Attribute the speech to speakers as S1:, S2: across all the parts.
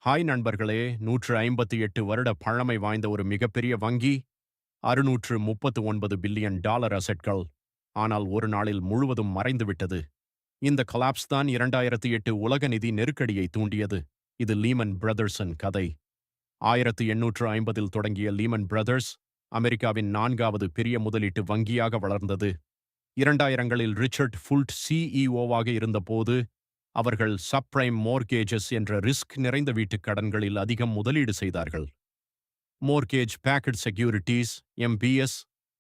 S1: Hi நண்பர்களே, 158 வருட பழமை வாய்ந்த ஒரு மிகப்பெரிய வங்கி, 639 பில்லியன் டாலர் அசெட்கள். ஆனால் ஒரு நாளில் முழுவதும் மறைந்துவிட்டது. இந்த கொலாப்ஸ் தான் 2008 உலக நிதி நெருக்கடியை தூண்டியது. இது லீமன் பிரதர்ஸின் கதை. 1850இல் தொடங்கிய லீமன் பிரதர்ஸ், அமெரிக்காவின் 4வது பெரிய முதலீட்டு வங்கியாக வளர்ந்தது. 2000களில் ரிச்சர்ட் ஃபுல்ட் சிஇஓவாக இருந்தபோது, அவர்கள் சப்ரைம் மோர்கேஜஸ் என்ற ரிஸ்க் நிறைந்த வீட்டுக் கடன்களில் அதிகம் முதலீடு செய்தார்கள். மோர்கேஜ் பேக்கட் செக்யூரிட்டிஸ் எம்பிஎஸ்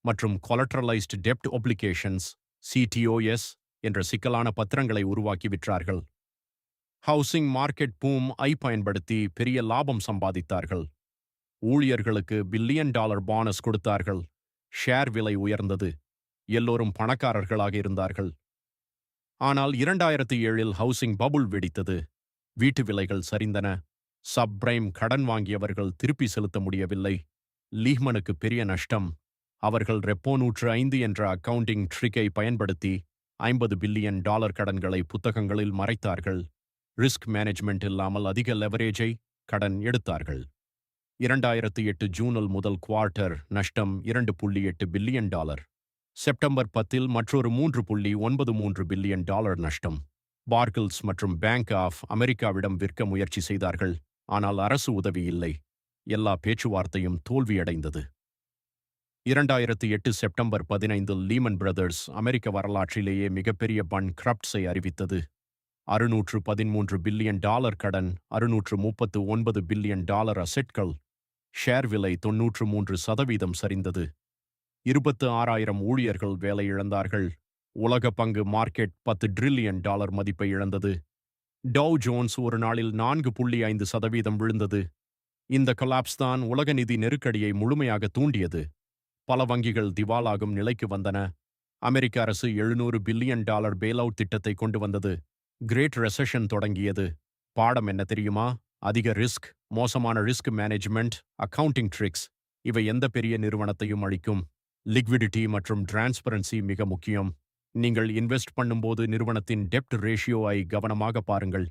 S1: மற்றும் கொலட்ரலைஸ்டு டெப்ட் ஒப்ளிகேஷன்ஸ் சிடிஓஎஸ் என்ற சிக்கலான பத்திரங்களை உருவாக்கி விற்றார்கள். ஹவுசிங் மார்க்கெட் பூம் ஐ பயன்படுத்தி பெரிய லாபம் சம்பாதித்தார்கள். ஊழியர்களுக்கு பில்லியன் டாலர் போனஸ் கொடுத்தார்கள். ஷேர் விலை உயர்ந்தது. எல்லோரும் பணக்காரர்களாக இருந்தார்கள். ஆனால் 2007இல் ஹவுசிங் பபுள் வெடித்தது. வீட்டு விலைகள் சரிந்தன. சப்ரைம் கடன் வாங்கியவர்கள் திருப்பி செலுத்த முடியவில்லை. லீஹ்மனுக்கு பெரிய நஷ்டம். அவர்கள் ரெப்போ 105 என்ற அக்கவுண்டிங் ட்ரிக்கை பயன்படுத்தி 50 பில்லியன் டாலர் கடன்களை புத்தகங்களில் மறைத்தார்கள். ரிஸ்க் மேனேஜ்மெண்ட் இல்லாமல் அதிக லெவரேஜை கடன் எடுத்தார்கள். 2008 ஜூனில் முதல் குவார்ட்டர் நஷ்டம் 2.8 பில்லியன் டாலர். செப்டம்பர் 10இல் மற்றொரு 3.93 பில்லியன் டாலர் நஷ்டம். பார்கிள்ஸ் மற்றும் பேங்க் ஆஃப் அமெரிக்காவிடம் விற்க முயற்சி செய்தார்கள். ஆனால் அரசு உதவி இல்லை. எல்லா பேச்சுவார்த்தையும் தோல்வியடைந்தது. 2008 செப்டம்பர் 15இல் லீமன் பிரதர்ஸ் அமெரிக்க வரலாற்றிலேயே மிகப்பெரிய பன்க்ரப்ட்ஸை அறிவித்தது. 613 பில்லியன் டாலர் கடன், 639 பில்லியன் டாலர் அசெட்கள். ஷேர் விலை 93% சரிந்தது. 26,000 ஊழியர்கள் வேலை இழந்தார்கள். உலக பங்கு மார்க்கெட் 10 டிரில்லியன் டாலர் மதிப்பை இழந்தது. டவ் ஜோன்ஸ் ஒரு நாளில் 4.5% விழுந்தது. இந்த கொலாப்ஸ் தான் உலக நிதி நெருக்கடியை முழுமையாக தூண்டியது. பல வங்கிகள் திவாலாகும் நிலைக்கு வந்தன. அமெரிக்க அரசு 700 பில்லியன் டாலர் பெயில்அவுட் திட்டத்தை கொண்டு வந்தது. கிரேட் ரெசெஷன் தொடங்கியது. பாடம் என்ன தெரியுமா? அதிக ரிஸ்க், மோசமான ரிஸ்க் மேனேஜ்மெண்ட், அக்கவுண்டிங் ட்ரிக்ஸ் இவை எந்த பெரிய நிறுவனத்தையும் அழிக்கும். லிக்விடிட்டி மற்றும் டிரான்ஸ்பரன்சி மிக முக்கியம். நீங்கள் இன்வெஸ்ட் பண்ணும்போது நிறுவனத்தின் டெப்ட் ரேஷியோவை கவனமாக பாருங்கள்.